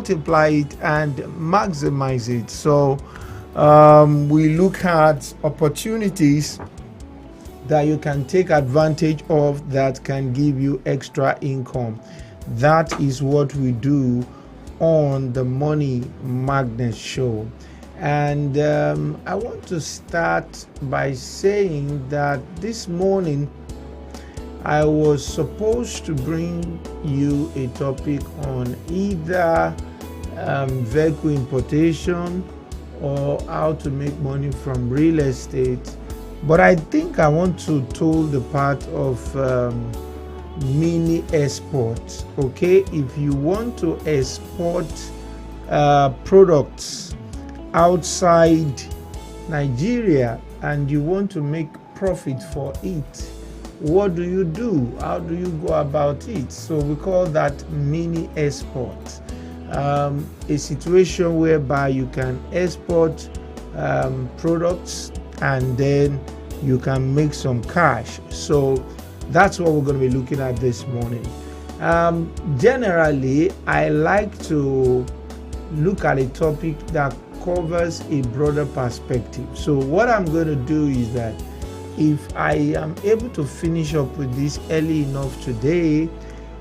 multiply it and maximize it. So we look at opportunities that you can take advantage of that can give you extra income. That is what we do on the Money Magnet Show. And I want to start by saying that this morning I was supposed to bring you a topic on either vehicle importation or how to make money from real estate, but I think I want to toll the part of mini export. Okay, if you want to export products outside Nigeria and you want to make profit for it, what do you do? How do you go about it? So we call that mini export. A situation whereby you can export products and then you can make some cash. So that's what we're going to be looking at this morning. Generally, I like to look at a topic that covers a broader perspective. So what I'm going to do is that if I am able to finish up with this early enough today,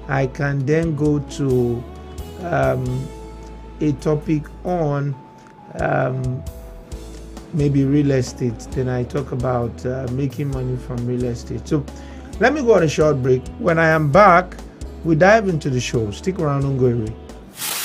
I can then go to a topic on maybe real estate. Then I talk about making money from real estate. So let me go on a short break. When I am back, we dive into the show. Stick around, don't go away.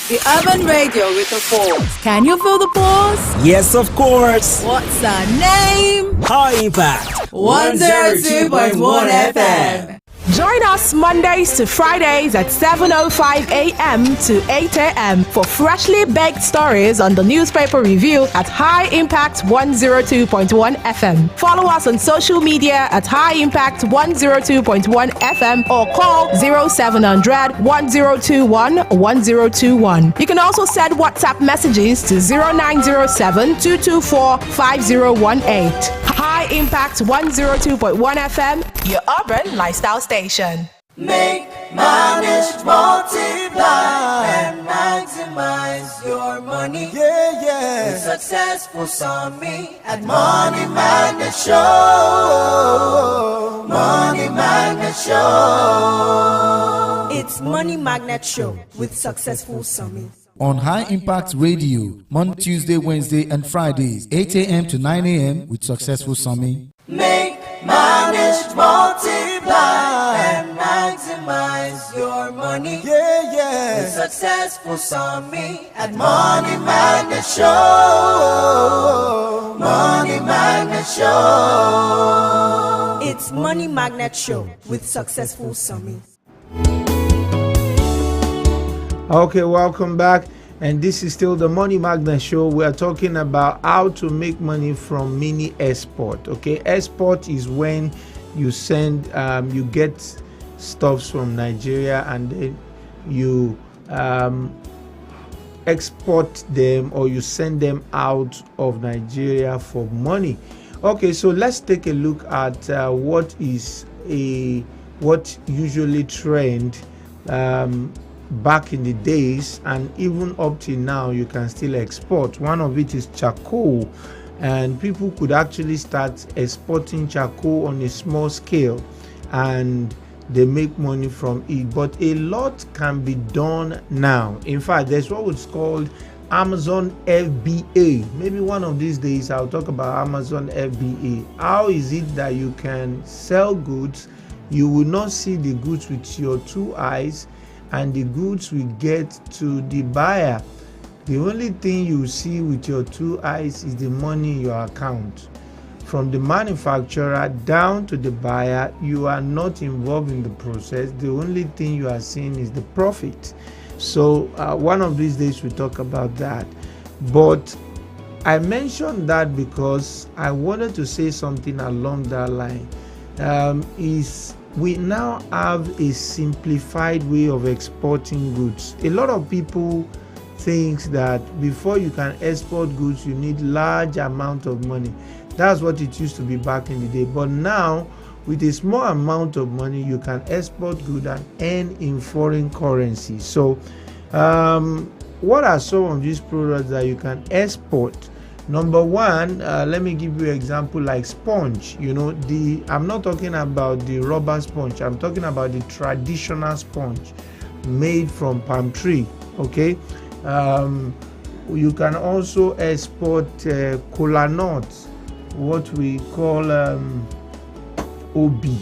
The Urban Radio with the Force. Can you feel the pause? Yes, of course. What's our name? High Impact 102.1 FM. Join us Mondays to Fridays at 7:05 a.m. to 8 a.m. for freshly baked stories on the newspaper review at High Impact 102.1 FM. Follow us on social media at High Impact 102.1 FM or call 0700 1021 1021. You can also send WhatsApp messages to 0907 224 5018. High Impact 102.1 FM, your urban lifestyle station. Make, manage, multiply, and maximize your money. Yeah. With successful summit at Money Magnet Show. Money Magnet Show. It's Money Magnet Show with Successful Summit. On High Impact Radio, Monday, Tuesday, Wednesday, and Fridays, 8 a.m. to 9 a.m. with Successful Summit. Make, manage, multiply, and maximize your money. Yeah. With successful summit at Money Magnet Show. Money Magnet Show. It's Money Magnet Show with Successful Summit. Okay, welcome back. And this is still the Money Magnet Show. We are talking about how to make money from mini export. Okay, export is when you send, you get stuffs from Nigeria and then you export them or you send them out of Nigeria for money. Okay, so let's take a look at what usually trend back in the days, and even up till now you can still export. One of it is charcoal, and people could actually start exporting charcoal on a small scale and they make money from it. But a lot can be done now. In fact, there's what was called Amazon FBA. Maybe one of these days I'll talk about Amazon FBA. How is it that you can sell goods, you will not see the goods with your two eyes, and the goods will get to the buyer? The only thing you see with your two eyes is the money in your account. From the manufacturer down to the buyer, you are not involved in the process. The only thing you are seeing is the profit. So one of these days we'll talk about that. But I mentioned that because I wanted to say something along that line. We now have a simplified way of exporting goods. A lot of people think that before you can export goods, you need large amount of money. That's what it used to be back in the day. But now, with a small amount of money, you can export goods and earn in foreign currency. So what are some of these products that you can export? Number one, let me give you an example like sponge. I'm not talking about the rubber sponge. I'm talking about the traditional sponge made from palm tree. Okay. You can also export kola nuts, what we call obi.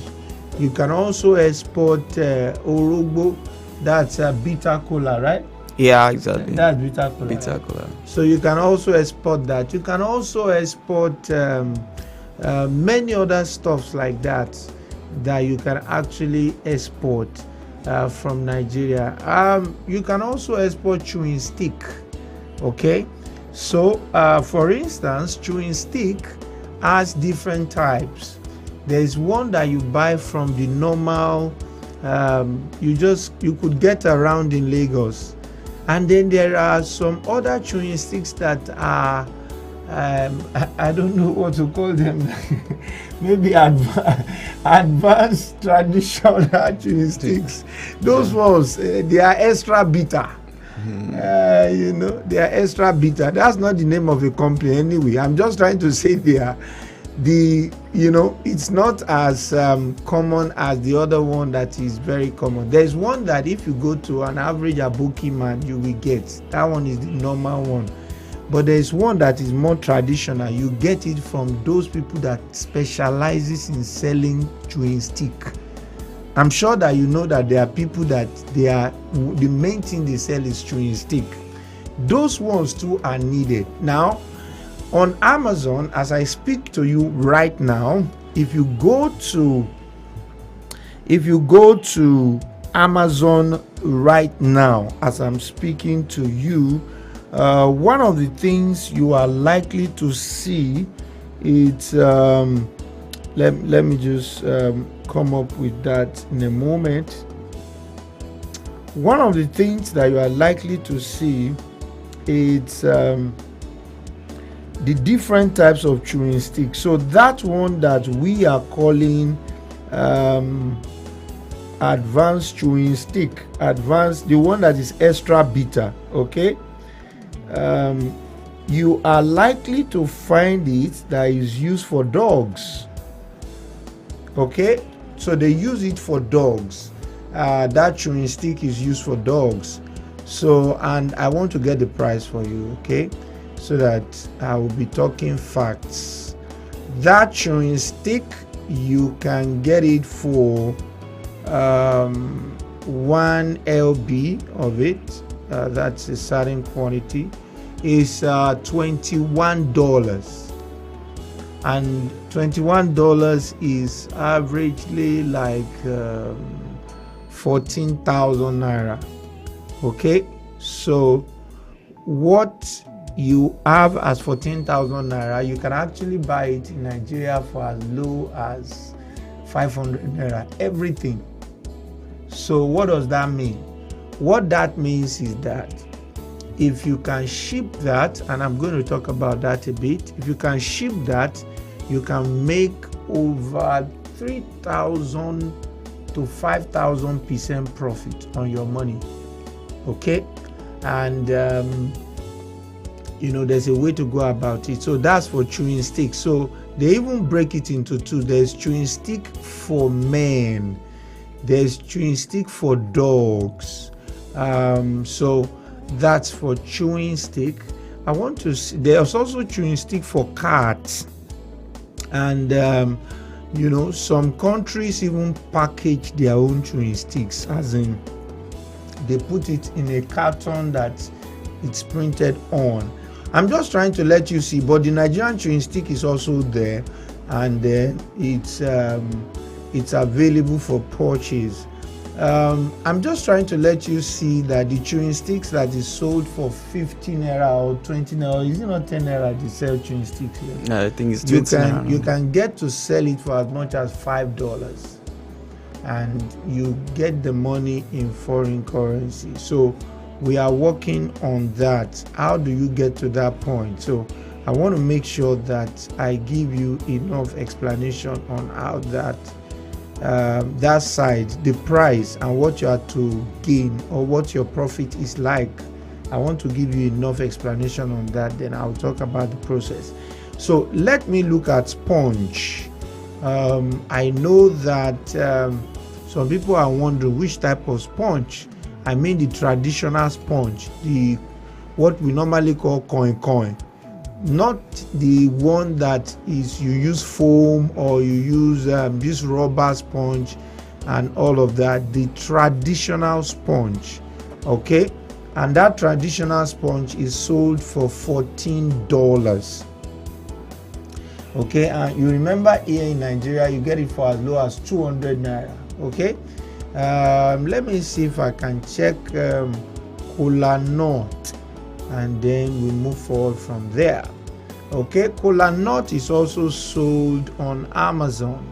You can also export orogbo, that's bitter cola, right? Yeah, exactly. That's bitter cola. Bitter cola. So you can also export that. You can also export many other stuffs like that you can actually export from Nigeria. You can also export chewing stick. Okay, so for instance, chewing stick has different types. There is one that you buy from the normal, you could get around in Lagos, and then there are some other chewing sticks that are I don't know what to call them. Maybe advanced traditional chewing sticks. Those ones, they are extra bitter. They are extra bitter. That's not the name of the company anyway. I'm just trying to say it's not as common as the other one that is very common. There's one that if you go to an average aboki man, you will get. That one is the normal one. But there's one that is more traditional. You get it from those people that specializes in selling chewing stick. I'm sure that you know that there are people that the main thing they sell is chewing stick. Those ones too are needed. Now, on Amazon, as I speak to you right now, if you go to Amazon right now, as I'm speaking to you, one of the things you are likely to see is let me just come up with that in a moment. One of the things that you are likely to see is the different types of chewing stick. So that one that we are calling advanced chewing stick, the one that is extra bitter. Okay. You are likely to find it that is used for dogs. Okay, so they use it for dogs. That chewing stick is used for dogs. So, and I want to get the price for you, okay, so that I will be talking facts. That chewing stick, you can get it for 1 lb of it. That's a certain quantity. Is $21, and $21 is averagely like 14,000 naira. Okay, so what you have as 14,000 naira, you can actually buy it in Nigeria for as low as 500 naira. Everything. So what does that mean? What that means is that if you can ship that, and I'm going to talk about that a bit, if you can ship that, you can make over 3,000 to 5,000% profit on your money. Okay, and there's a way to go about it. So that's for chewing stick. So they even break it into two. There's chewing stick for men, there's chewing stick for dogs. So that's for chewing stick. I want to see, there's also chewing stick for cats, and some countries even package their own chewing sticks, as in they put it in a carton that it's printed on. I'm just trying to let you see, but the Nigerian chewing stick is also there, and it's available for purchase. I'm just trying to let you see that the chewing sticks that is sold for 15 naira or 20 naira, is it not 10 naira they sell chewing sticks here? No, I think it's 20 naira. You can get to sell it for as much as $5, and you get the money in foreign currency. So we are working on that. How do you get to that point? So I want to make sure that I give you enough explanation on how that side, the price, and what you are to gain, or what your profit is like I want to give you enough explanation on that, then I'll talk about the process. So let me look at sponge. I know that some people are wondering which type of sponge. I mean the traditional sponge, the what we normally call coin, not the one that is you use foam or you use this rubber sponge and all of that. The traditional sponge, okay, and that traditional sponge is sold for $14. Okay, and you remember here in Nigeria you get it for as low as 200 naira. Okay, let me see if I can check Kola Nut, and then we move forward from there. Okay, Kola Nut is also sold on Amazon,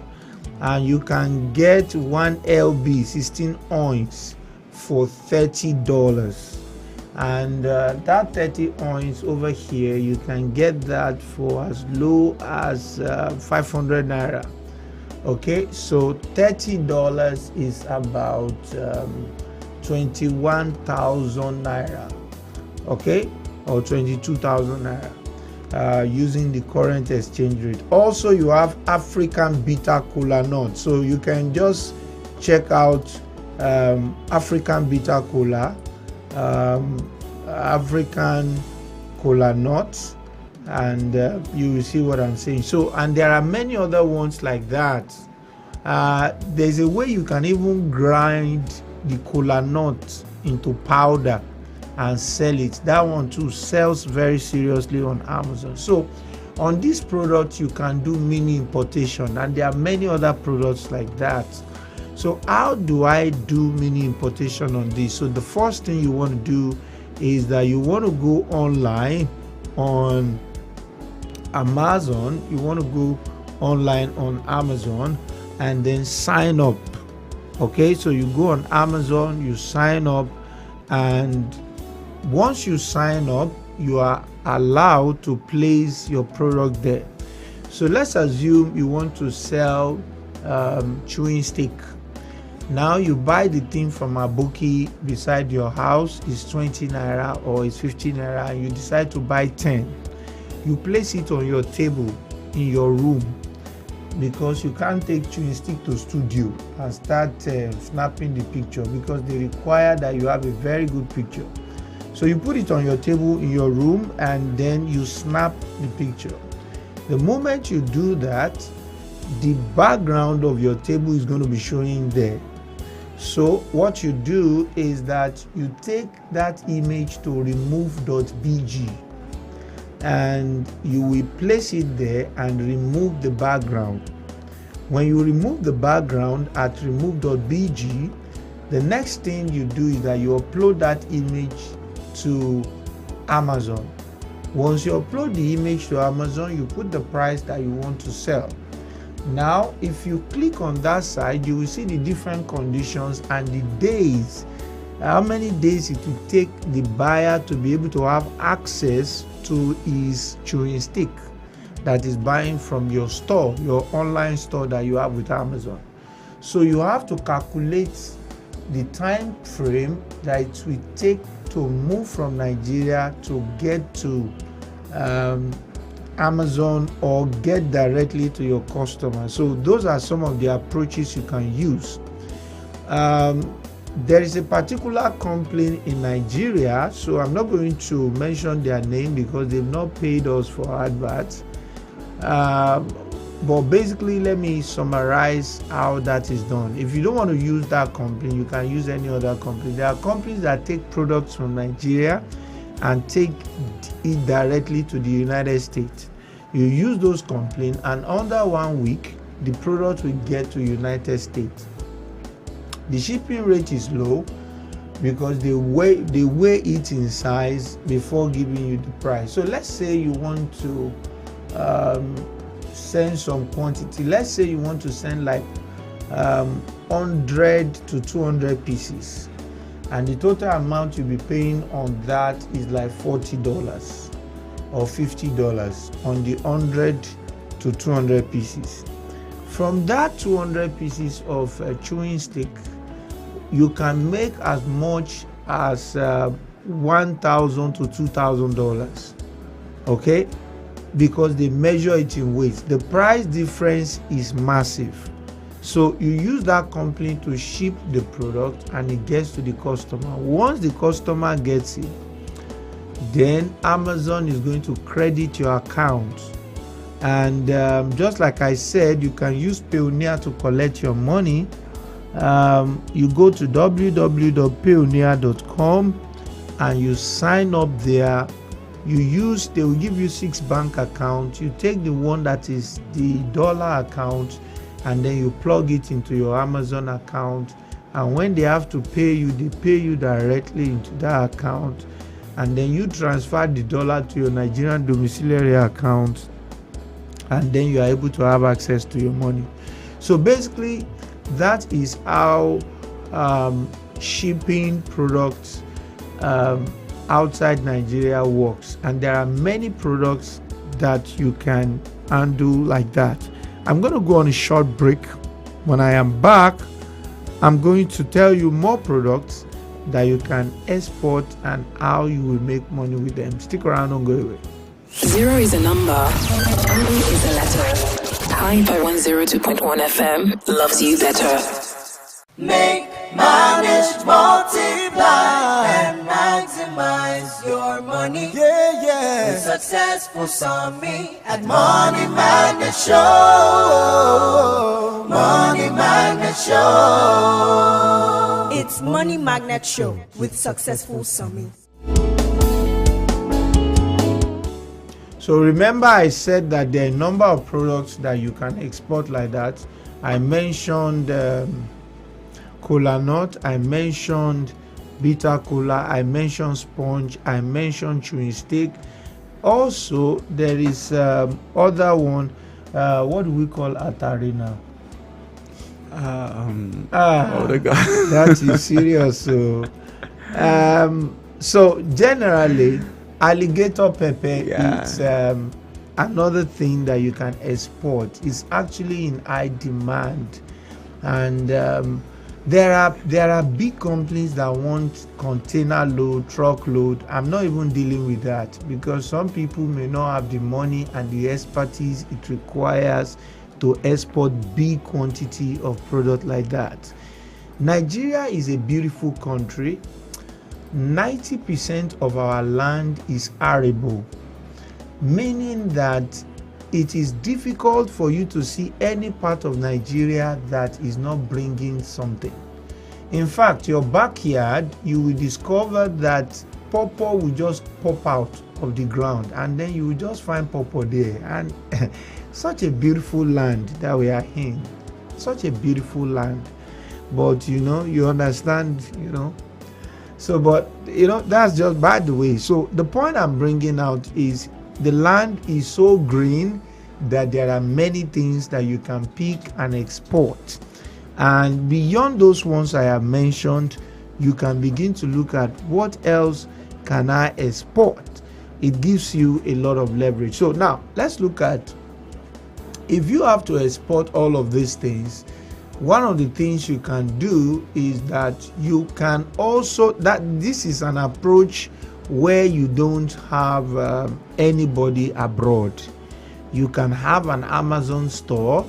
and you can get 1 lb 16 ounce for $30. And that 30 ounce over here, you can get that for as low as 500 naira. Okay, so $30 is about 21,000 naira. Okay, or 22,000 naira using the current exchange rate. Also, you have African bitter Kola Nut, so you can just check out African bitter Kola, African Kola Nut, and you will see what I'm saying. So, and there are many other ones like that. There's a way you can even grind the Kola Nut into powder and sell it. That one too sells very seriously on Amazon. So on this product you can do mini importation, and there are many other products like that. So how do I do mini importation on this? So the first thing you want to do is that you want to go online on Amazon. You want to go online on Amazon and then sign up. Okay, so you go on Amazon, you sign up, and once you sign up, you are allowed to place your product there. So let's assume you want to sell chewing stick. Now you buy the thing from Aboki beside your house. It's 20 naira or it's 15 naira, and you decide to buy 10. You place it on your table in your room, because you can't take chewing stick to studio and start snapping the picture, because they require that you have a very good picture. So you put it on your table in your room and then you snap the picture. The moment you do that, the background of your table is going to be showing there. So what you do is that you take that image to remove.bg and you will place it there and remove the background. When you remove the background at remove.bg, the next thing you do is that you upload that image to Amazon. Once you upload the image to Amazon, you put the price that you want to sell. Now if you click on that side, you will see the different conditions and the days, how many days it will take the buyer to be able to have access to his chewing stick that is buying from your store, your online store that you have with Amazon. So you have to calculate the time frame that it will take to move from Nigeria to get to Amazon or get directly to your customer. So those are some of the approaches you can use. There is a particular company in Nigeria, so I'm not going to mention their name because they've not paid us for adverts. But basically, let me summarize how that is done. If you don't want to use that company, you can use any other company. There are companies that take products from Nigeria and take it directly to the United States. You use those companies, and under 1 week, the product will get to United States. The shipping rate is low because they weigh it in size before giving you the price. So let's say you want to send some quantity. Let's say you want to send like 100 to 200 pieces, and the total amount you'll be paying on that is like $40 or $50 on the 100 to 200 pieces. From that 200 pieces of chewing stick, you can make as much as $1,000 to $2,000. Okay, because they measure it in weight. The price difference is massive. So you use that company to ship the product and it gets to the customer. Once the customer gets it, then Amazon is going to credit your account. And just like I said, you can use Payoneer to collect your money. You go to www.payoneer.com and you sign up there. They will give you 6 bank accounts. You take the one that is the dollar account and then you plug it into your Amazon account. And when they have to pay you, they pay you directly into that account. And then you transfer the dollar to your Nigerian domiciliary account. And then you are able to have access to your money. So basically, that is how shipping products outside Nigeria works. And there are many products that you can handle like that. I'm going to go on a short break. When I am back, I'm going to tell you more products that you can export and how you will make money with them. Stick around, don't go away. 0 is a number, M is a letter. Hyper 102.1 FM loves you better. Make, manage, multiply, and maximize your money. Yeah, yeah. With Successful Summit at Money Magnet Show. Money Magnet Show. It's Money Magnet Show with Successful Summit. So remember I said that there are a number of products that you can export like that. I mentioned Cola Nut, I mentioned Bitter Cola, I mentioned Sponge, I mentioned Chewing Stick. Also, there is other one, what do we call Atari now? Oh the God. That is serious. So generally, alligator pepper is another thing that you can export. It's actually in high demand, and there are big companies that want container load, truck load. I'm not even dealing with that because some people may not have the money and the expertise it requires to export big quantity of product like that. Nigeria is a beautiful country. 90% of our land is arable, meaning that it is difficult for you to see any part of Nigeria that is not bringing something. In fact, your backyard, you will discover that pawpaw will just pop out of the ground and then you will just find pawpaw there. And such a beautiful land that we are in, such a beautiful land. But you understand, So, but that's just by the way. So the point I'm bringing out is the land is so green that there are many things that you can pick and export. And beyond those ones I have mentioned, you can begin to look at what else can I export. It gives you a lot of leverage. So now let's look at, if you have to export all of these things, one of the things you can do is that you can also, this is an approach where you don't have anybody abroad. You can have an Amazon store,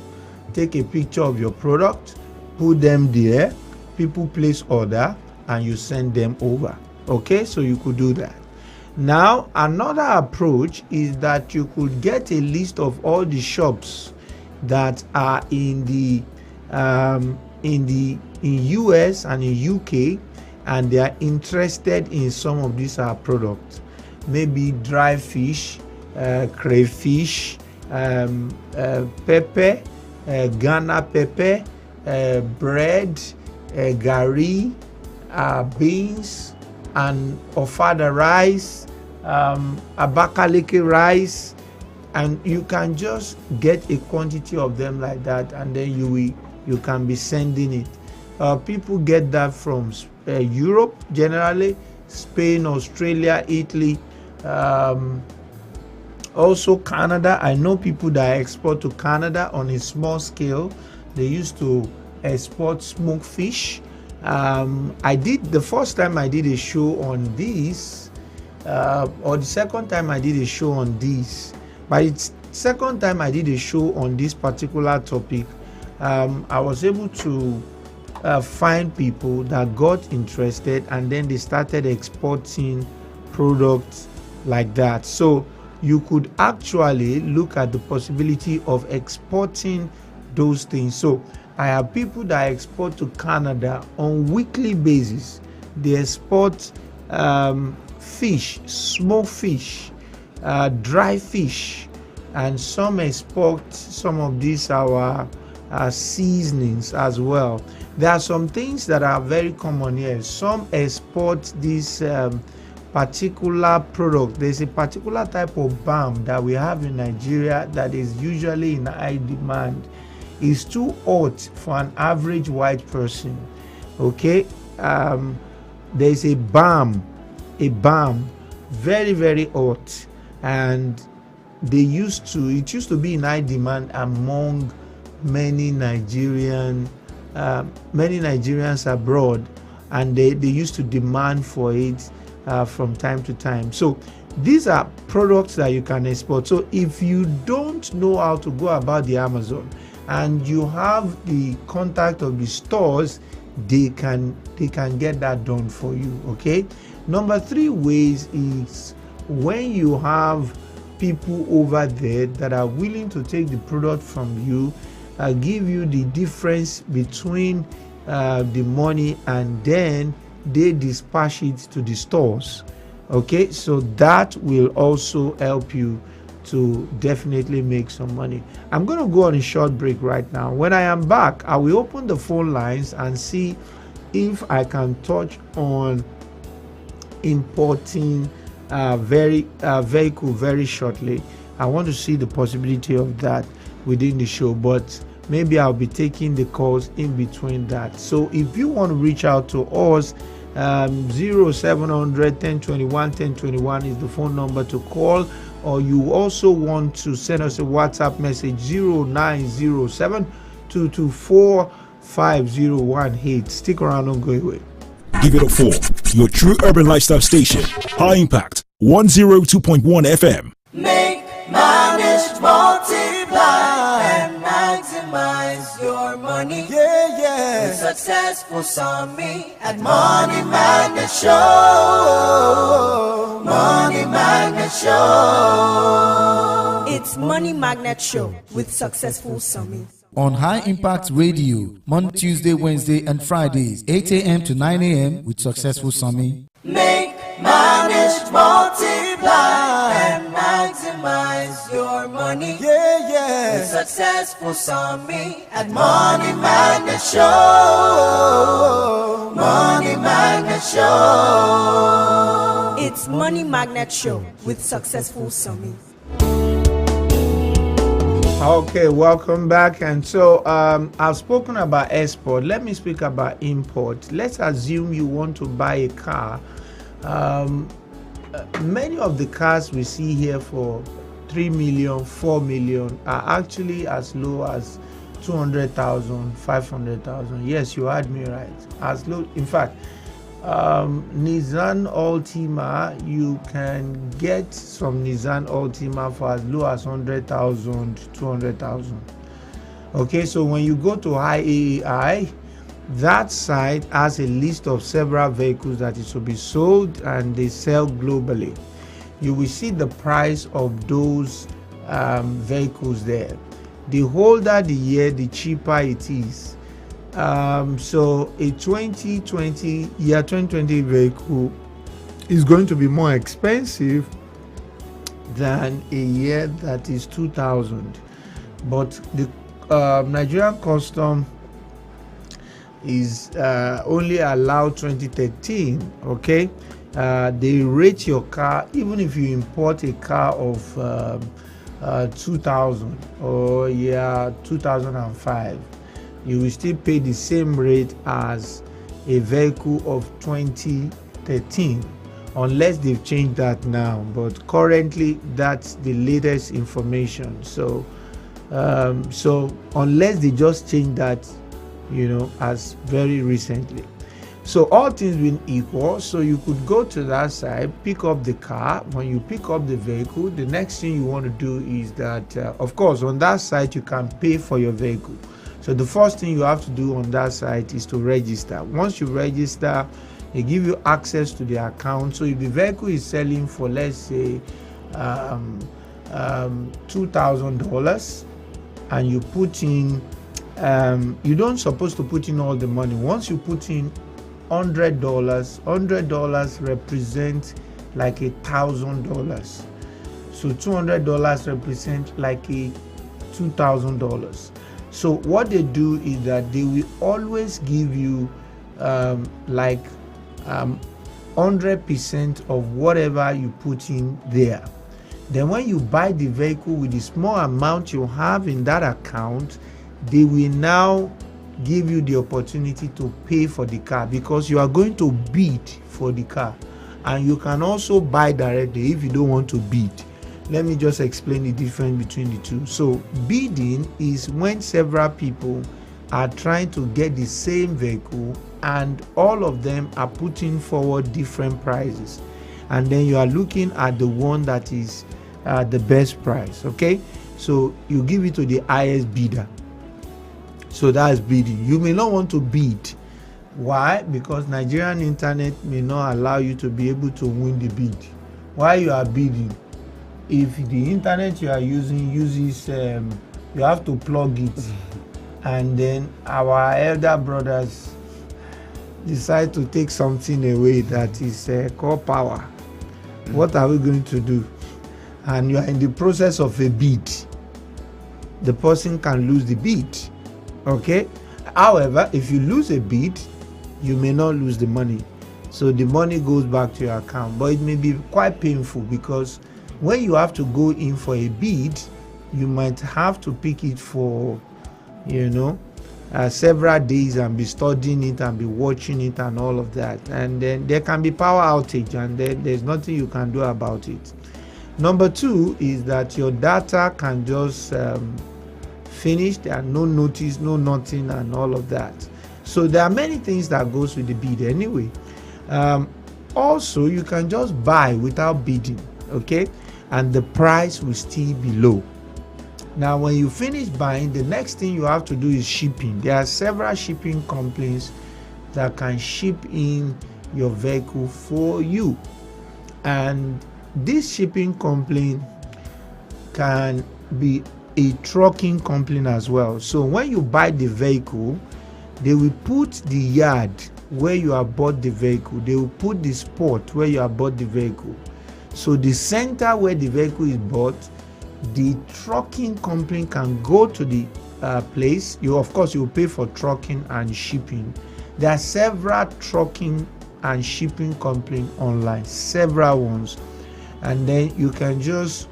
take a picture of your product, put them there, people place order, and you send them over. Okay, so you could do that. Now, another approach is that you could get a list of all the shops that are in US and in UK, and they are interested in some of these products. Maybe dry fish, crayfish, pepper, Ghana pepper, bread, gari, beans, and ofada rice, Abakaliki rice, and you can just get a quantity of them like that, and then you can be sending it. People get that from Europe generally, Spain, Australia, Italy, also Canada. I know people that export to Canada on a small scale. They used to export smoked fish I did the first time I did a show on this, or the second time I did a show on this. But it's second time I did a show on this particular topic. I was able to find people that got interested, and then they started exporting products like that. So you could actually look at the possibility of exporting those things. So I have people that export to Canada on weekly basis. They export fish, smoked fish, dry fish, and some export some of these our seasonings as well. There are some things that are very common here. Some export this particular product. There's a particular type of balm that we have in Nigeria that is usually in high demand. It's too hot for an average white person. Okay, there's a balm, very, very hot, and it used to be in high demand among many Nigerians abroad, and they used to demand for it from time to time. So these are products that you can export. So if you don't know how to go about the Amazon and you have the contact of the stores, they can get that done for you. Okay, number 3 ways is when you have people over there that are willing to take the product from you, give you the difference between the money, and then they dispatch it to the stores. Okay, so that will also help you to definitely make some money. I'm going to go on a short break right now. When I am back, I will open the phone lines and see if I can touch on importing vehicle very shortly. I want to see the possibility of that within the show, but maybe I'll be taking the calls in between that. So if you want to reach out to us, 0700 1021 1021 is the phone number to call, or you also want to send us a WhatsApp message, 0907 224 5018. Stick around, don't go away. Give it up for your true urban lifestyle station, High Impact 102.1 FM. Make manage, multiply, and maximize your money. Yeah, yeah. With successful Sami at Money Magnet Show. Money Magnet Show. It's Money Magnet Show with Successful Sami. On High Impact Radio, Monday, Tuesday, Wednesday, and Fridays, 8 a.m. to 9 a.m. with Successful Sami. Make, manage, multiply, and maximize your money. Yeah, yeah. With Successful Sami at Money Magnet Show. Money Magnet Show. It's Money Magnet Show with Successful Sami. Okay, welcome back. And so I've spoken about export. Let me speak about import. Let's assume you want to buy a car. Many of the cars we see here for 3 million, 4 million are actually as low as 200,000, 500,000. Yes, you heard me right. As low, in fact, Nissan Altima, you can get some Nissan Altima for as low as 100,000, 200,000. Okay, so when you go to IAI, that site has a list of several vehicles that is to be sold, and they sell globally. You will see the price of those vehicles there. The older the year, the cheaper it is. So a 2020 vehicle is going to be more expensive than a year that is 2000. But the Nigerian custom is only allowed 2013. Okay, they rate your car even if you import a car of 2000 or 2005. You will still pay the same rate as a vehicle of 2013, unless they've changed that now. But currently, that's the latest information. So unless they just changed that, as very recently. So all things being equal, so you could go to that side, pick up the car. When you pick up the vehicle, the next thing you want to do is that, of course, on that site you can pay for your vehicle. So the first thing you have to do on that site is to register. Once you register, they give you access to the account. So if the vehicle is selling for, let's say, $2,000, and you put in, you don't supposed to put in all the money. Once you put in $100 represent like $1,000. So $200 represent like $2,000. So what they do is that they will always give you 100% of whatever you put in there. Then when you buy the vehicle with the small amount you have in that account, they will now give you the opportunity to pay for the car, because you are going to bid for the car, and you can also buy directly if you don't want to bid. Let me just explain the difference between the two. So bidding is when several people are trying to get the same vehicle and all of them are putting forward different prices, and then you are looking at the one that is the best price. Okay, so you give it to the highest bidder. So that's bidding. You may not want to bid. Why? Because Nigerian internet may not allow you to be able to win the bid. While you are bidding, if the internet you are using uses, you have to plug it, and then our elder brothers decide to take something away that is called power. What are we going to do? And you are in the process of a bid. The person can lose the bid. Okay, however, if you lose a bid, you may not lose the money, so the money goes back to your account. But it may be quite painful, because when you have to go in for a bid, you might have to pick it for several days and be studying it and be watching it and all of that, and then there can be power outage, and then there's nothing you can do about it. Number two is that your data can just finished, there are no notice, no nothing, and all of that. So there are many things that goes with the bid anyway. Also, you can just buy without bidding, okay, and the price will still be low. Now when you finish buying, the next thing you have to do is shipping. There are several shipping companies that can ship in your vehicle for you, and this shipping company can be a trucking company as well. So when you buy the vehicle, they will put the yard where you have bought the vehicle, they will put the spot where you have bought the vehicle. So the center where the vehicle is bought, the trucking company can go to the place. You will pay for trucking and shipping. There are several trucking and shipping companies online, several ones, and then you can just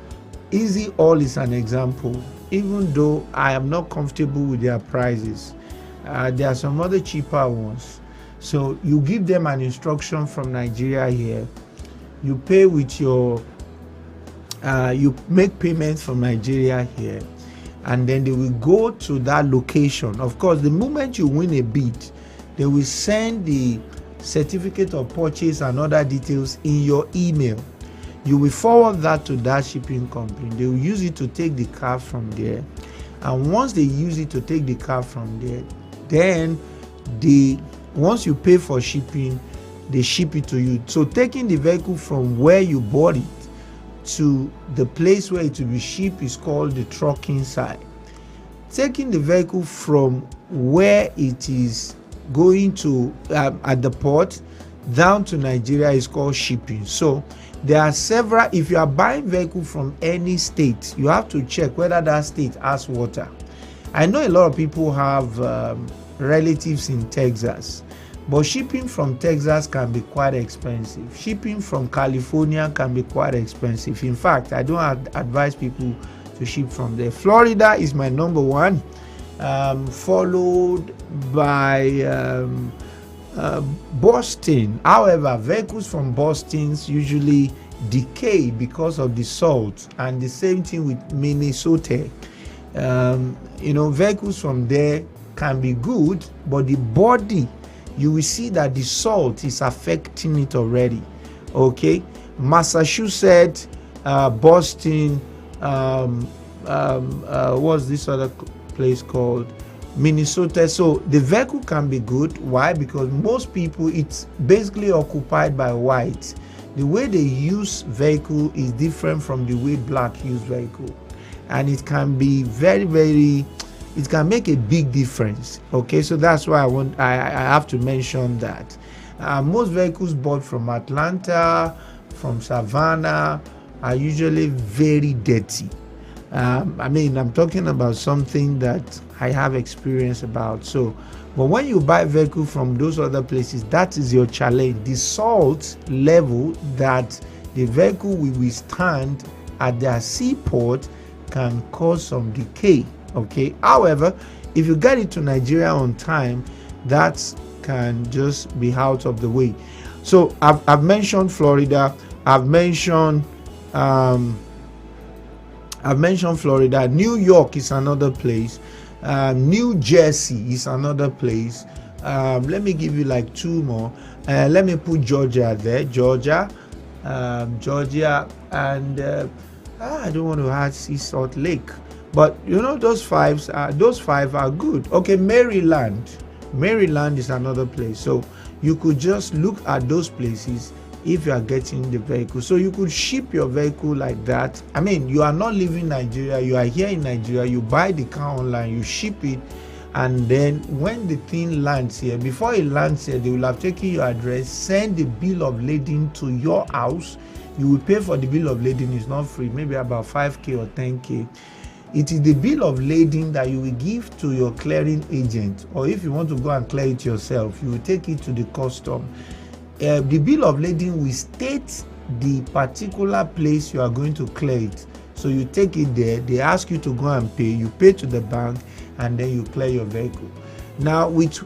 Easy All is an example. Even though I am not comfortable with their prices, there are some other cheaper ones. So you give them an instruction from Nigeria here. You pay with your, you make payments from Nigeria here, and then they will go to that location. Of course, the moment you win a bid, they will send the certificate of purchase and other details in your email. You will forward that to that shipping company. They will use it to take the car from there, and once they use it to take the car from there, then once you pay for shipping, they ship it to you. So taking the vehicle from where you bought it to the place where it will be shipped is called the trucking side. Taking the vehicle from where it is going to at the port down to Nigeria is called shipping. So there are several. If you are buying vehicle from any state, you have to check whether that state has water. I know a lot of people have relatives in Texas, but shipping from Texas can be quite expensive. Shipping from California can be quite expensive. In fact, I don't advise people to ship from there. Florida is my number one, followed by Boston. However, vehicles from Boston usually decay because of the salt, and the same thing with Minnesota. Vehicles from there can be good, but the body you will see that the salt is affecting it already. Okay, Massachusetts, Boston, what's this other place called? Minnesota. So the vehicle can be good. Why? Because most people, it's basically occupied by whites. The way they use vehicle is different from the way black use vehicle, and it can be very, very, it can make a big difference. Okay, so that's why I have to mention that. Most vehicles bought from Atlanta, from Savannah, are usually very dirty. I mean, I'm talking about something that I have experience about. So, but when you buy vehicle from those other places, that is your challenge. The salt level that the vehicle will withstand at their seaport can cause some decay. Okay. However, if you get it to Nigeria on time, that can just be out of the way. So I've mentioned Florida. I've mentioned Florida. New York is another place. New Jersey is another place. Let me give you like two more. Let me put Georgia there. Georgia, and I don't want to add Sea Salt Lake, but you know those five are good. Okay, Maryland is another place. So you could just look at those places if you are getting the vehicle. So you could ship your vehicle like that. I mean, you are not leaving Nigeria, you are here in Nigeria, you buy the car online, you ship it, and then when the thing lands here, before it lands here, they will have taken your address, send the bill of lading to your house. You will pay for the bill of lading. It's not free, maybe about 5k or 10k. It is the bill of lading that you will give to your clearing agent, or if you want to go and clear it yourself, you will take it to the custom. The bill of lading will state the particular place you are going to clear it. So you take it there, they ask you to go and pay, you pay to the bank, and then you clear your vehicle. Now with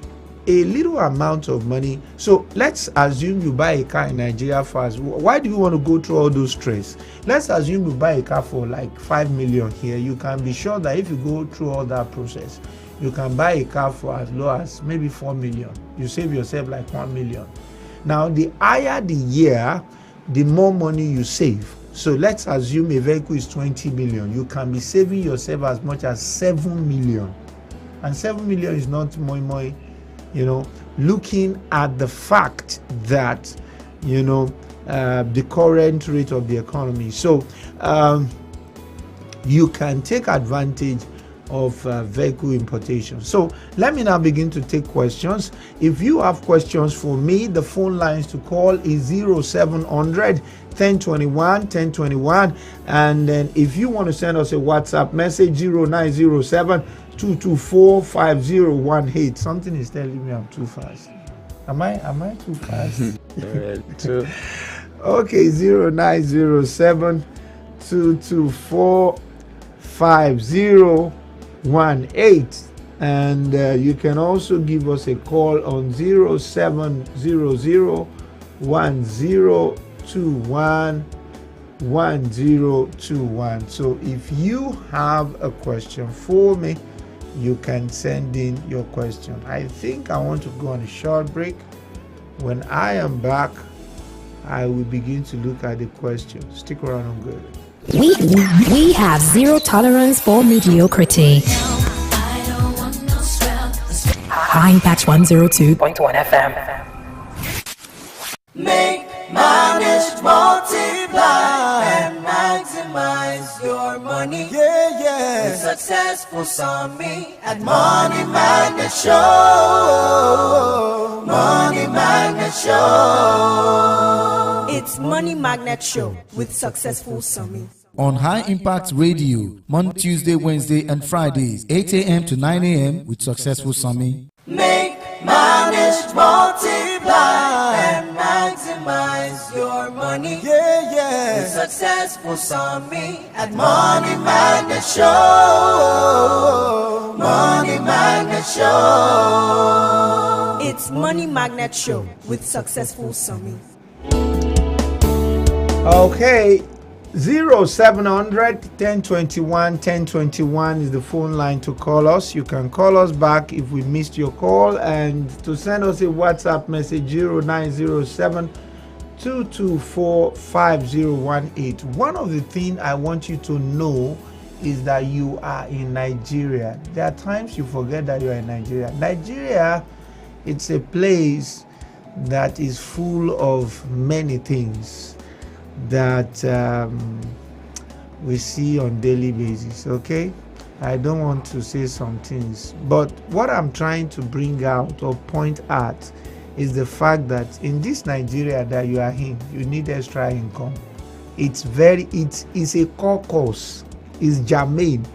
a little amount of money, so let's assume you buy a car in Nigeria first. Why do you want to go through all those stress? Let's assume you buy a car for like 5 million here. You can be sure that if you go through all that process, you can buy a car for as low as maybe 4 million. You save yourself like 1 million. Now, the higher the year, the more money you save. So let's assume a vehicle is 20 million. You can be saving yourself as much as 7 million. And 7 million is not more, you know, looking at the fact that, you know, the current rate of the economy. So you can take advantage of vehicle importation. So let me now begin to take questions. If you have questions for me, the phone lines to call is 0700 1021 1021, and then if you want to send us a WhatsApp message, 0907 224 5018. Something is telling me I'm too fast. Am I too fast? Okay, 0907 224 5018, and you can also give us a call on 0700 1021 1021. So if you have a question for me, you can send in your question. I think I want to go on a short break. When I am back, I will begin to look at the questions. Stick around on good. We have zero tolerance for mediocrity. High Impact 102.1 FM. Make, manage, multiply, and maximize your money. Yeah, yeah. With Successful Summit at Money Magnet Show. Money Magnet Show. It's Money Magnet Show with Successful Summit. On High Impact Radio, Monday, Tuesday, Wednesday, and Fridays, 8 a.m. to 9 a.m. with Successful Summit. Make, manage, multiply, and maximize your money. Yeah, yeah. With Successful Summit at Money Magnet Show. Money Magnet Show. It's Money Magnet Show with Successful Summit. Okay, 0700 1021 1021 is the phone line to call us. You can call us back if we missed your call, and to send us a WhatsApp message 0907 224 5018. One of the things I want you to know is that you are in Nigeria. There are times you forget that you are in Nigeria. Nigeria, it's a place that is full of many things that we see on daily basis. Okay, I don't want to say some things, but what I'm trying to bring out or point at is the fact that in this Nigeria that you are in, you need extra income. It's a core course, it's germane,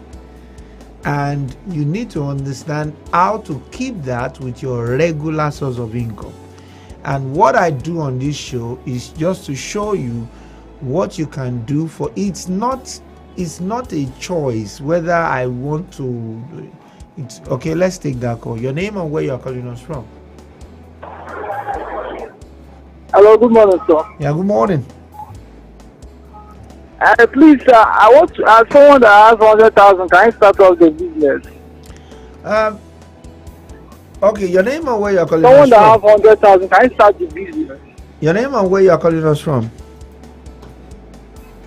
and you need to understand how to keep that with your regular source of income. And what I do on this show is just to show you what you can do for it's not a choice whether I want to. It's okay. Let's take that call. Your name and where you're calling us from. Hello, good morning, sir. Yeah, good morning. Please, I want to ask someone that has 100,000. Can I start off the business? Okay, your name and where you're calling someone us from. Someone that has 100,000. Can I start the business? Your name and where you're calling us from.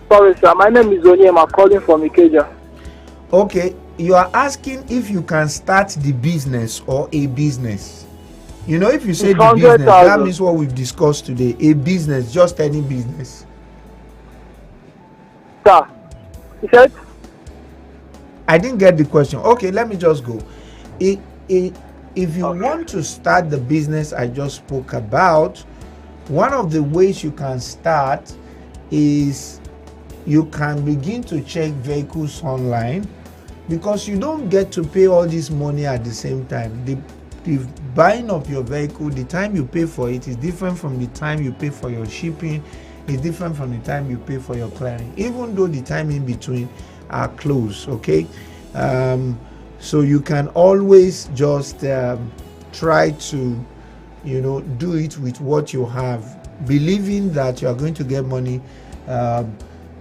Sorry, sir. My name is Onyema. I'm calling from Ikeja. Okay, you are asking if you can start the business or a business. You know, if you say the business, that means what we've discussed today. A business, just any business. Sir, you said? I didn't get the question. Okay, let me just go. If you want to start the business I just spoke about, one of the ways you can start is you can begin to check vehicles online, because you don't get to pay all this money at the same time. The buying of your vehicle, the time you pay for it is different from the time you pay for your shipping, is different from the time you pay for your clearing, even though the time in between are close. Okay, so you can always just try to do it with what you have, believing that you are going to get money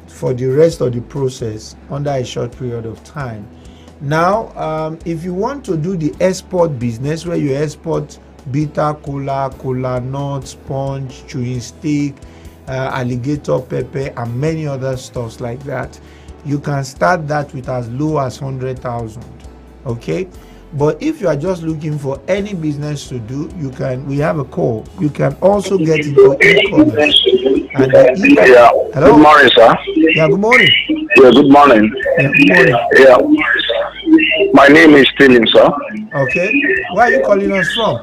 for the rest of the process under a short period of time. Now, if you want to do the export business, where you export bitter cola nut, sponge, chewing stick, alligator pepper, and many other stuffs like that, you can start that with as low as 100,000. Okay, but if you are just looking for any business to do, we have a call. You can also get into e-commerce. Yeah. Hello? Good morning, sir. Yeah, good morning. Yeah, good morning. Yeah, good morning. Yeah. My name is Tilling, sir. Okay. Where are you calling us from?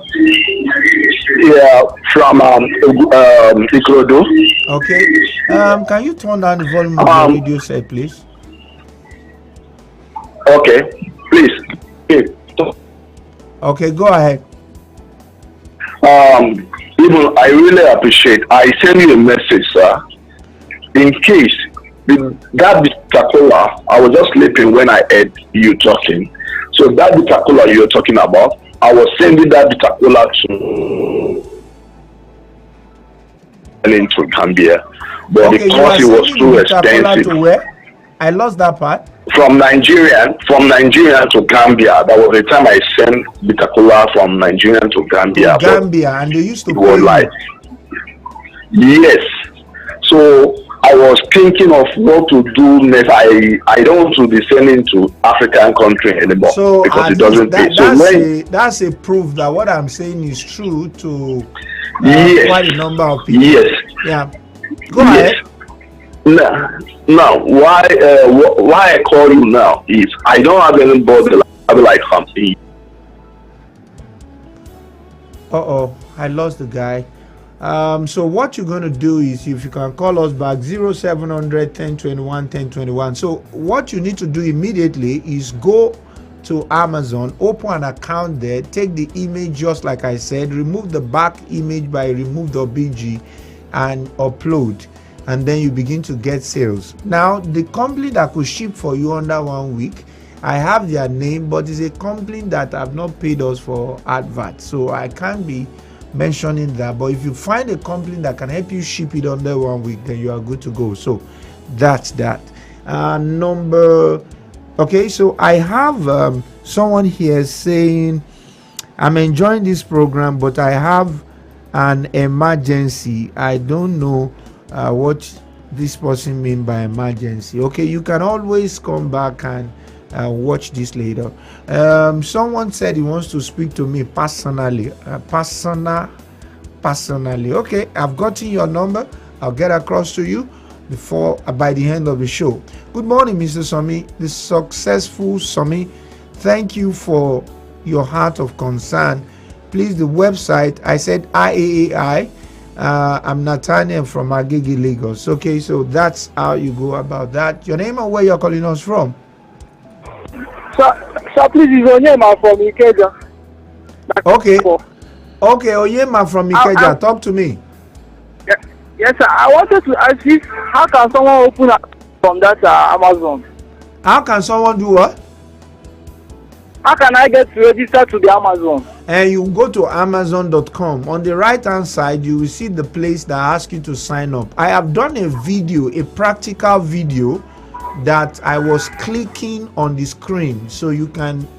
Yeah, from Ikorodu. Okay. Can you turn down the volume of your radio set, please? Okay. Please. Okay, go ahead. Even I really appreciate. I send you a message, sir. In case that bitter cola, I was just sleeping when I heard you talking. So that bitter cola you're talking about, I was sending that bitter cola to Gambia, but because it was too expensive. To where? I lost that part. From Nigeria to Gambia. That was the time I sent bitter cola from Nigeria to Gambia. And they used to pay like, yes. So I was thinking of what to do next. I don't want to be sending to African country anymore, so because it doesn't pay. That's a proof that what I'm saying is true to quite a number of people. Yes. Yeah. Go ahead. Now, why I call you now is I don't have anybody like something. I lost the guy. So what you're going to do is, if you can call us back, 0700 1021 1021. So what you need to do immediately is go to Amazon, open an account there, take the image just like I said, remove the back image by remove.bg and upload, and then you begin to get sales. Now, the company that could ship for you under 1 week, I have their name, but it's a company that have not paid us for advert, so I can't be mentioning that. But if you find a company that can help you ship it under 1 week, then you are good to go. So That's that. Okay, so I have someone here saying, I'm enjoying this program, but I have an emergency. I don't know what this person mean by emergency. Okay, you can always come back and watch this later. Someone said he wants to speak to me personally. Personally. Okay, I've gotten your number. I'll get across to you by the end of the show. Good morning, Mr. Somi, the successful Somi. Thank you for your heart of concern. Please, the website, I said IAAI. I'm Nathaniel from Agege, Lagos. Okay, so that's how you go about that. Your name and where you're calling us from? Sir, please, is Onyema from Ikeja. Okay, Onyema from Ikeja, talk to me. Yes, sir. I wanted to ask you, how can someone open up from that Amazon? How can someone do what? How can I get to register to the Amazon? And you go to Amazon.com. On the right hand side, you will see the place that asks you to sign up. I have done a video, a practical video that I was clicking on the screen. So you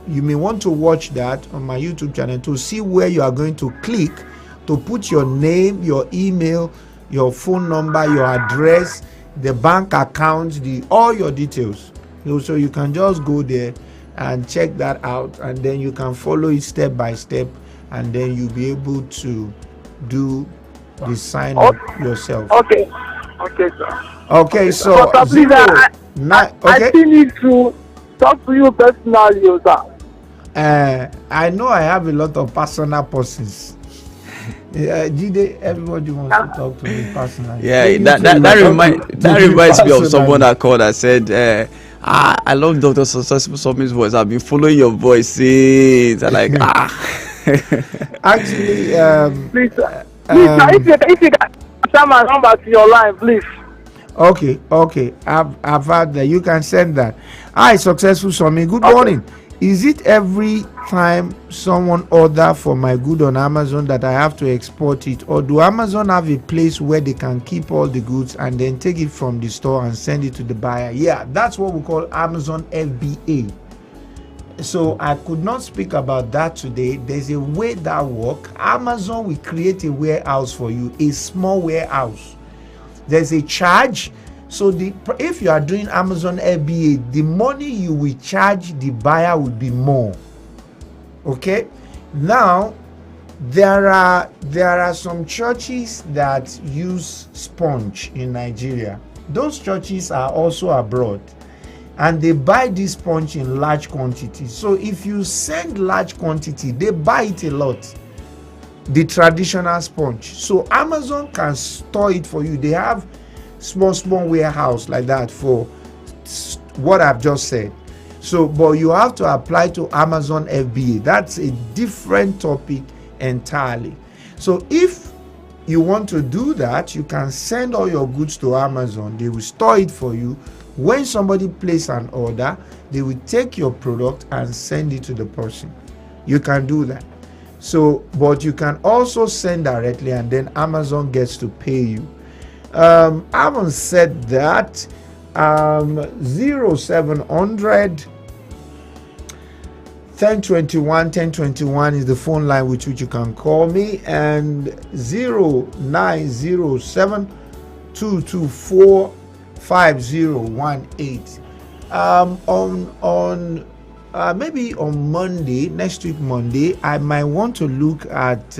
may want to watch that on my YouTube channel to see where you are going to click to put your name, your email, your phone number, your address, the bank account, all your details. So you can just go there and check that out, and then you can follow it step by step, and then you'll be able to do the sign up yourself. Okay, sir. Okay, so please, I still need to talk to you personally, sir. I know I have a lot of personal persons. Everybody wants to talk to me personally. Yeah, that reminds me of someone that called and said, I love Dr. Successful Somi's voice. I've been following your voice since. I'm like, Actually, please, if you can send my number to your line, please. Okay. I've had that. You can send that. Hi, Successful Somi. Good morning. Is it every time someone order for my good on Amazon that I have to export it, or do Amazon have a place where they can keep all the goods and then take it from the store and send it to the buyer? Yeah, that's what we call Amazon FBA. So I could not speak about that today. There's a way that works. Amazon will create a warehouse for you, a small warehouse. There's a charge. So if you are doing Amazon FBA, the money you will charge the buyer will be more. Okay. Now there are some churches that use sponge in Nigeria. Those churches are also abroad, and they buy this sponge in large quantities. So if you send large quantity, they buy it a lot. The traditional sponge. So Amazon can store it for you. They have small warehouse like that for what I've just said. So, but you have to apply to Amazon FBA. That's a different topic entirely. So if you want to do that, you can send all your goods to Amazon. They will store it for you. When somebody places an order, they will take your product and send it to the person. You can do that. So, but you can also send directly, and then Amazon gets to pay you. Having said that, 0700 1021 is the phone line with which you can call me, and 0907 224 5018. Maybe on Monday, next week Monday, I might want to look at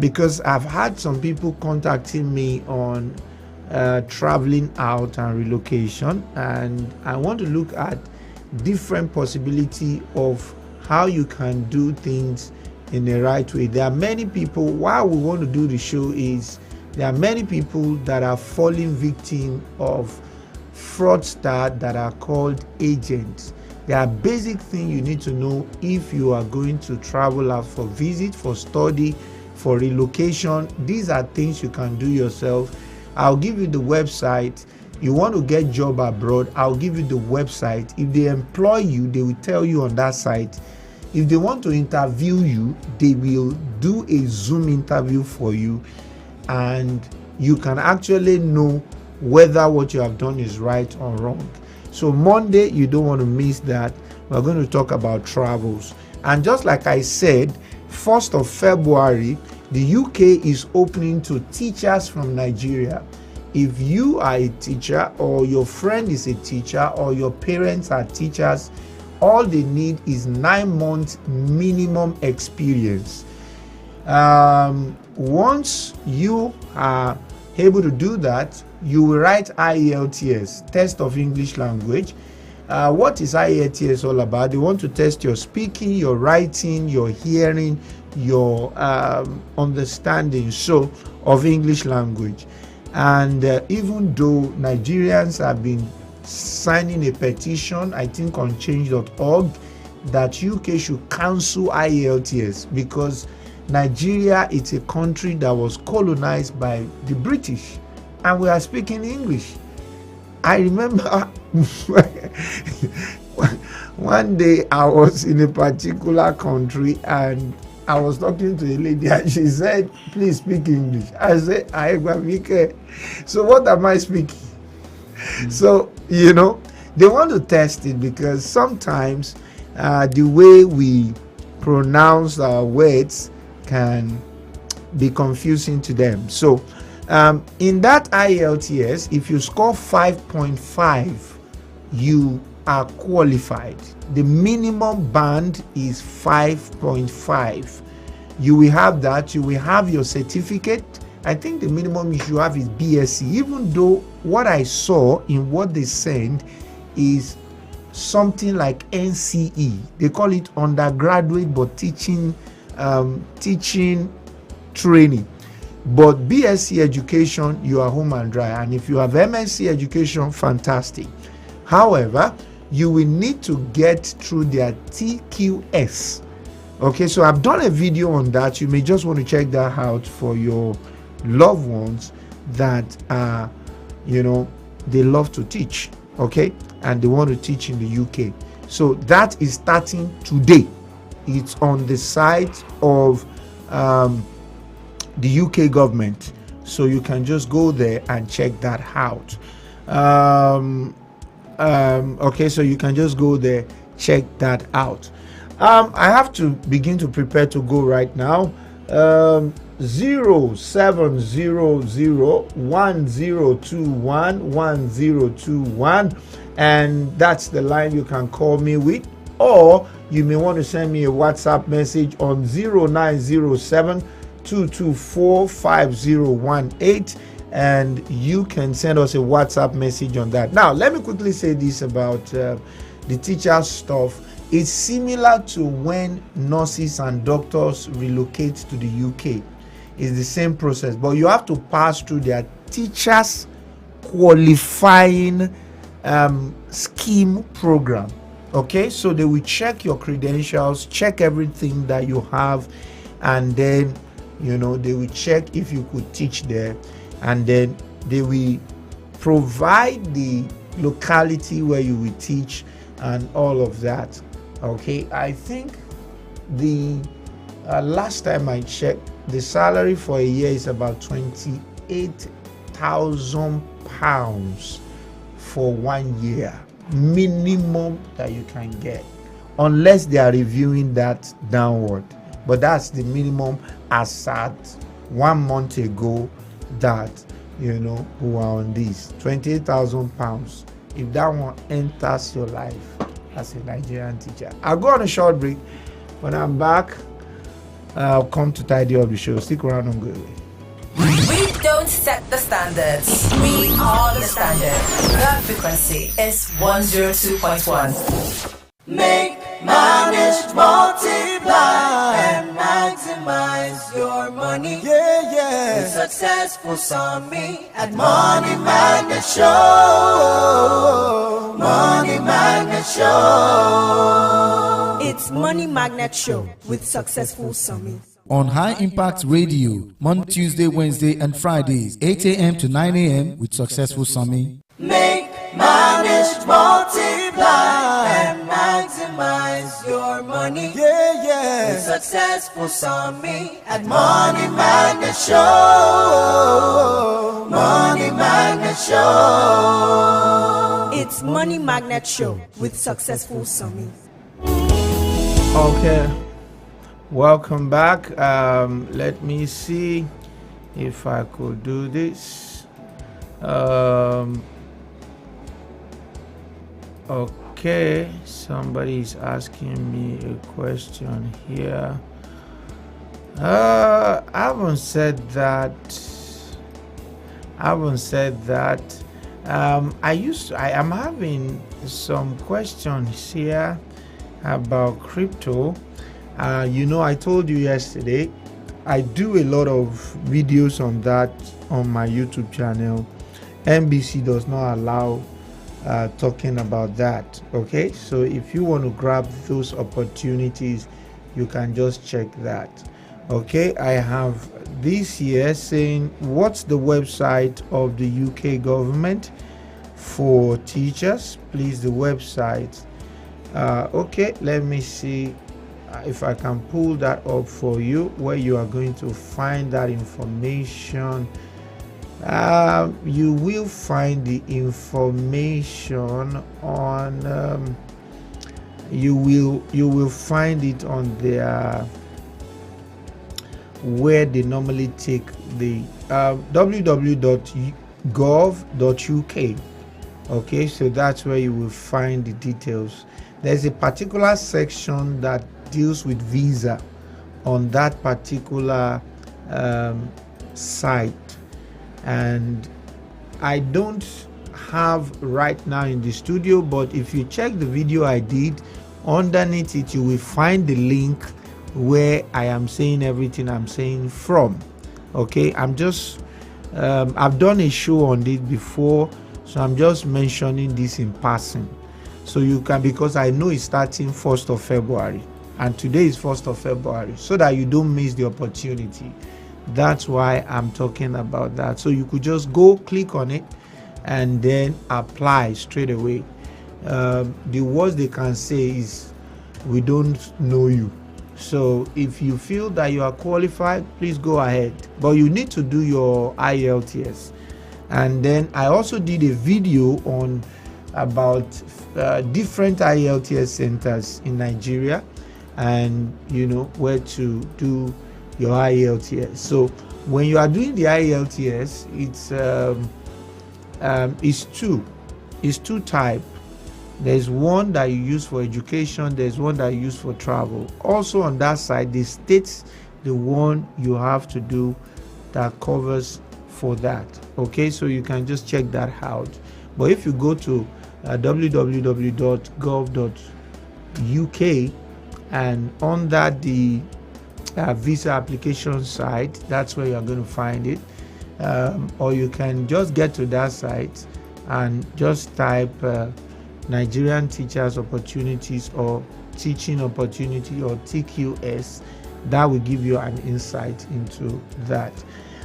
because I've had some people contacting me on traveling out and relocation, and I want to look at different possibility of how you can do things in the right way. There are many people, why we want to do the show is there are many people that are falling victim of fraudsters that are called agents. There are basic things you need to know if you are going to travel out for visit, for study, for relocation. These are things you can do yourself. I'll give you the website. You want to get job abroad, I'll give you the website. If they employ you, they will tell you on that site. If they want to interview you, they will do a Zoom interview for you, and you can actually know whether what you have done is right or wrong. So Monday, you don't want to miss that. We're going to talk about travels. And just like I said, 1st of February, the UK is opening to teachers from Nigeria. If you are a teacher, or your friend is a teacher, or your parents are teachers, all they need is 9 months minimum experience. Once you are able to do that, you will write IELTS, Test of English Language. What is IELTS all about? They want to test your speaking, your writing, your hearing, your understanding of English language. And even though Nigerians have been signing a petition, I think on change.org, that UK should cancel IELTS, because Nigeria is a country that was colonized by the British, and we are speaking English. I remember one day I was in a particular country and I was talking to a lady and she said, please speak English. I said, so what am I speaking? So, they want to test it, because sometimes the way we pronounce our words can be confusing to them. So, in that IELTS, if you score 5.5, you are qualified. The minimum band is 5.5. You will have that. You will have your certificate. I think the minimum you should have is BSc, even though what I saw in what they send is something like NCE. They call it undergraduate but teaching training. But BSc education, you are home and dry. And if you have MSc education, fantastic. However, you will need to get through their TQS. Okay, so I've done a video on that. You may just want to check that out for your loved ones that are, they love to teach, okay, and they want to teach in the UK. So that is starting today. It's on the site of the UK government, so you can just go there and check that out. Okay, so you can just go there, check that out. I have to begin to prepare to go right now. 0700-1021-1021, and that's the line you can call me with, or you may want to send me a WhatsApp message on 0907-224-5018, and you can send us a WhatsApp message on that. Now, let me quickly say this about the teacher stuff. It's similar to when nurses and doctors relocate to the UK. It's the same process, but you have to pass through their teachers qualifying scheme program. Okay, so they will check your credentials, check everything that you have, and then they will check if you could teach there, and then they will provide the locality where you will teach and all of that. Okay, I think the last time I checked, the salary for a year is about £28,000 for 1 year minimum that you can get, unless they are reviewing that downward. But that's the minimum as at 1 month ago that who are on this £28,000. If that one enters your life as a Nigerian teacher. I'll go on a short break. When I'm back, I'll come to tidy up the show. Stick around and go away. We don't set the standards. We are the standard. The frequency is 102.1. Make, manage, multiply, and maximize your money. Yeah, yeah. The successful Sami at Money Magnet Show. Money Magnet Show. It's Money Magnet Show with Successful Sami. On High Impact Radio, Monday, Tuesday, Wednesday, and Fridays, 8 a.m. to 9 a.m. with Successful Sami. Make, manage, multiply, and maximize your money. Yeah, yeah. successful Sammy at Money Magnet Show. Money Magnet Show. It's Money Magnet Show with Successful Sammy. Okay, welcome back. Let me see if I could do this. Okay, somebody is asking me a question here. I haven't said that. I am having some questions here about crypto. I told you yesterday, I do a lot of videos on that on my YouTube channel. NBC does not allow talking about that. Okay, so if you want to grab those opportunities, you can just check that. Okay, I have this here saying, what's the website of the UK government for teachers? Please, the website. Okay, let me see if I can pull that up for you, where you are going to find that information. You will find the information on you will find it on their where they normally take the www.gov.uk. okay, so that's where you will find the details. There's a particular section that deals with visa on that particular site, and I don't have right now in the studio, but if you check the video I did, underneath it you will find the link where I am saying everything I'm saying from. Okay, I'm just I've done a show on this before, so I'm just mentioning this in passing, so you can, because I know it's starting 1st of February and today is 1st of February, so that you don't miss the opportunity. That's why I'm talking about that. So you could just go click on it and then apply straight away. The worst they can say is, we don't know you. So if you feel that you are qualified, please go ahead, but you need to do your IELTS. And then I also did a video on about different IELTS centers in Nigeria, and where to do your IELTS. So when you are doing the IELTS, it's two types. There's one that you use for education, there's one that you use for travel. Also on that side, they state the one you have to do that covers for that. Okay, so you can just check that out. But if you go to www.gov.uk and under the visa application site, that's where you're going to find it. Or you can just get to that site and just type Nigerian Teachers Opportunities or Teaching Opportunity or TQS. That will give you an insight into that.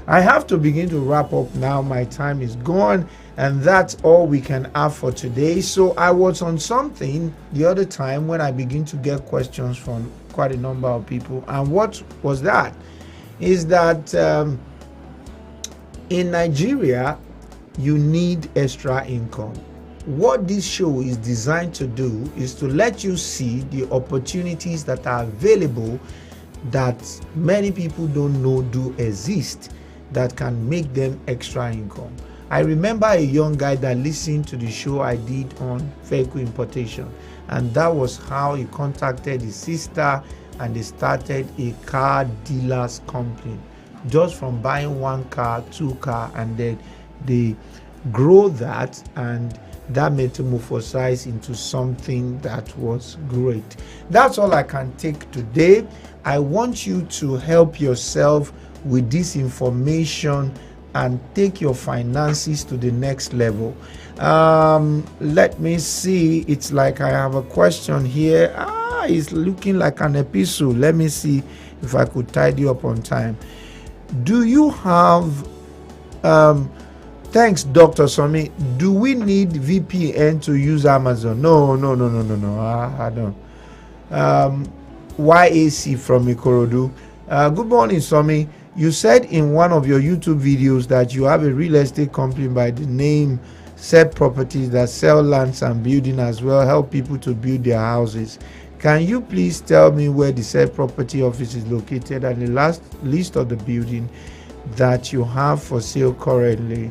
I have to begin to wrap up now. My time is gone, and that's all we can have for today. So I was on something the other time when I begin to get questions from quite a number of people, and what was that is that in Nigeria you need extra income. What this show is designed to do is to let you see the opportunities that are available that many people don't know do exist, that can make them extra income. I remember a young guy that listened to the show I did on vehicle importation, and that was how he contacted his sister and they started a car dealers company, just from buying one car, two car, and then they grow that, and that metamorphosized into something that was great. That's all I can take today. I want you to help yourself with this information and take your finances to the next level. Let me see. It's like I have a question here. It's looking like an epistle. Let me see if I could tidy up on time. Do you have thanks, Dr. Somi. Do we need VPN to use Amazon? No. I don't. YAC from Ikorodu. Good morning, Somi. You said in one of your YouTube videos that you have a real estate company by the name Set Properties that sell lands and building as well, help people to build their houses. Can you please tell me where the Set Property office is located and the last list of the building that you have for sale currently?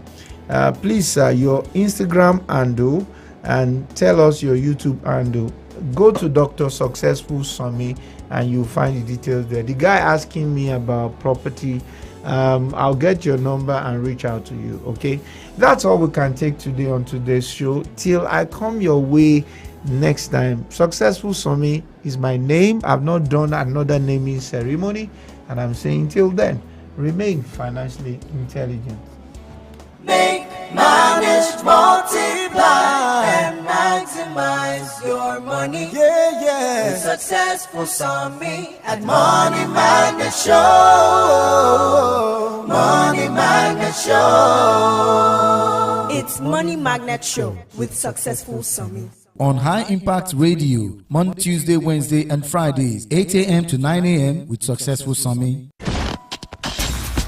Please, your Instagram handle and tell us your YouTube handle. Go to Dr. Successful Somi and you'll find the details there. The guy asking me about property, I'll get your number and reach out to you. Okay, that's all we can take today on today's show. Till I come your way next time. Successful Somi is my name. I've not done another naming ceremony, and I'm saying till then, remain financially intelligent. Make, manage, multiply, and maximize your money. Yeah, yeah. With Successful Somi at Money Magnet Show. Money Magnet Show. It's Money Magnet Show with Successful Somi. On High Impact Radio, Monday, Tuesday, Wednesday, and Fridays, 8 a.m. to 9 a.m. with Successful Somi.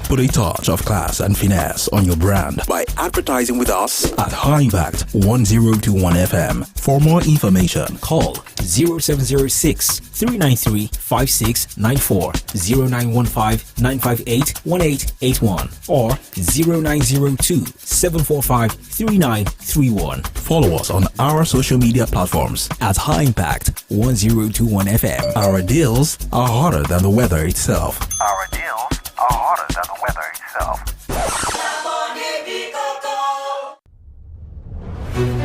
Put a touch of class and finesse on your brand by advertising with us at High Impact 1021 FM. For more information, call 0706 393 5694, 0915 958 1881, or 0902 745 3931. Follow us on our social media platforms at High Impact 1021 FM. Our deals are hotter than the weather itself. Our deals are hotter than the weather itself.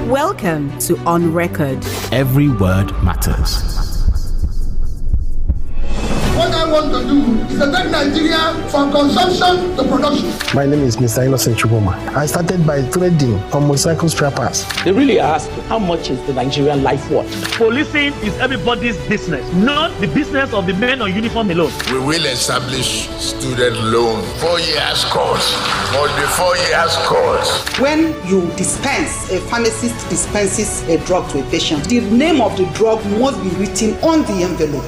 Welcome to On Record. Every word matters. What I want to do is to take Nigeria from consumption to production. My name is Mr. Innocent Chuboma. I started by trading on motorcycle scrappers. They really ask, how much is the Nigerian life worth? Policing is everybody's business, not the business of the men on uniform alone. We will establish student loan 4 years course for the 4 years course. When you dispense, a pharmacist dispenses a drug to a patient, the name of the drug must be written on the envelope.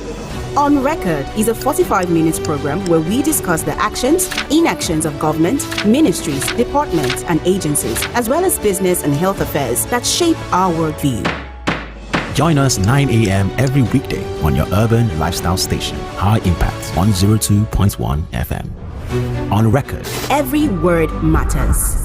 On Record is a 45-minute program where we discuss the actions, inactions of government, ministries, departments, and agencies, as well as business and health affairs that shape our worldview. Join us 9 a.m. every weekday on your urban lifestyle station, High Impact 102.1 FM. On Record. Every word matters.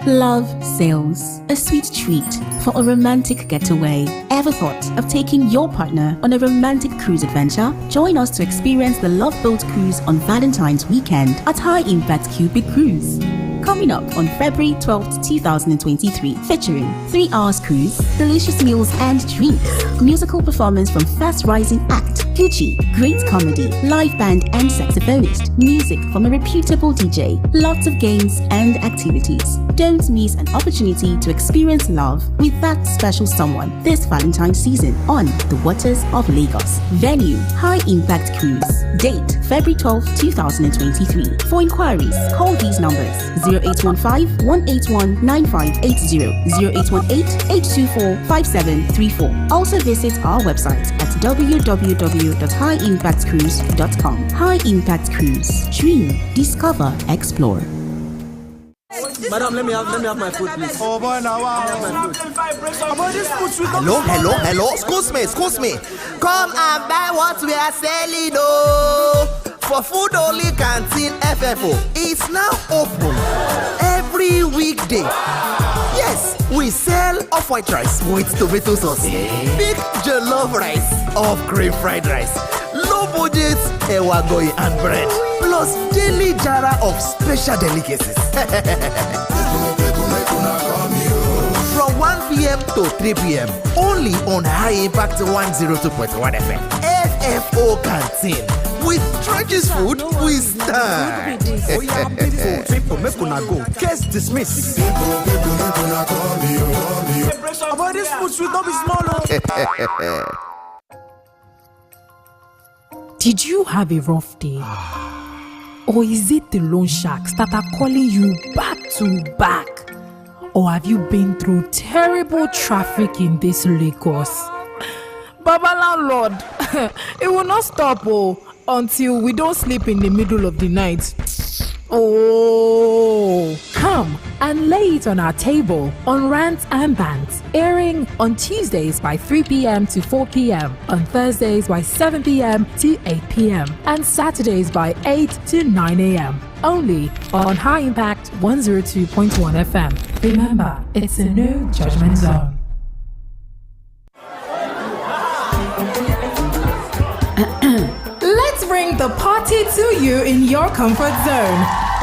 Love Sails, a sweet treat for a romantic getaway. Ever thought of taking your partner on a romantic cruise adventure? Join us to experience the Love Boat Cruise on Valentine's weekend at High Impact Cupid Cruise. Coming up on February 12th, 2023, featuring 3 hours cruise, delicious meals and drinks, musical performance from fast rising act Gucci, great comedy, live band and saxophonist, music from a reputable DJ, lots of games and activities. Don't miss an opportunity to experience love with that special someone this Valentine's season on the waters of Lagos. Venue, High Impact Cruise. Date, February 12th, 2023. For inquiries, call these numbers: 0815-181-9580, 0818-824-5734. Also visit our website at www.highimpactcruise.com. High Impact Cruise. Dream, discover, explore. Madam, let me have my food, please. Oh boy, now Hello. Excuse me. Come and buy what we are selling, oh. For food only canteen FFO is now open every weekday. Yes, we sell off-white rice with tomato sauce, big jollof rice, off-cream fried rice, low budget ewagoyi and bread, plus daily jara of special delicacies. From 1 p.m. to 3 p.m. only on High Impact 102.1 FM. FFO Canteen. With trenches food, we stand. People, make una go. Case dismissed. About this food sweet, don't be small. Did you have a rough day? Or is it the loan sharks that are calling you back to back? Or have you been through terrible traffic in this Lagos? Baba landlord, it will not stop until we don't sleep in the middle of the night. Oh, come and lay it on our table on Rants and Bants, airing on Tuesdays by 3 p.m. to 4 p.m., on Thursdays by 7 p.m. to 8 p.m., and Saturdays by 8 to 9 a.m. Only on High Impact 102.1 FM. Remember, it's a no judgment zone. Let's bring the party to you in your comfort zone.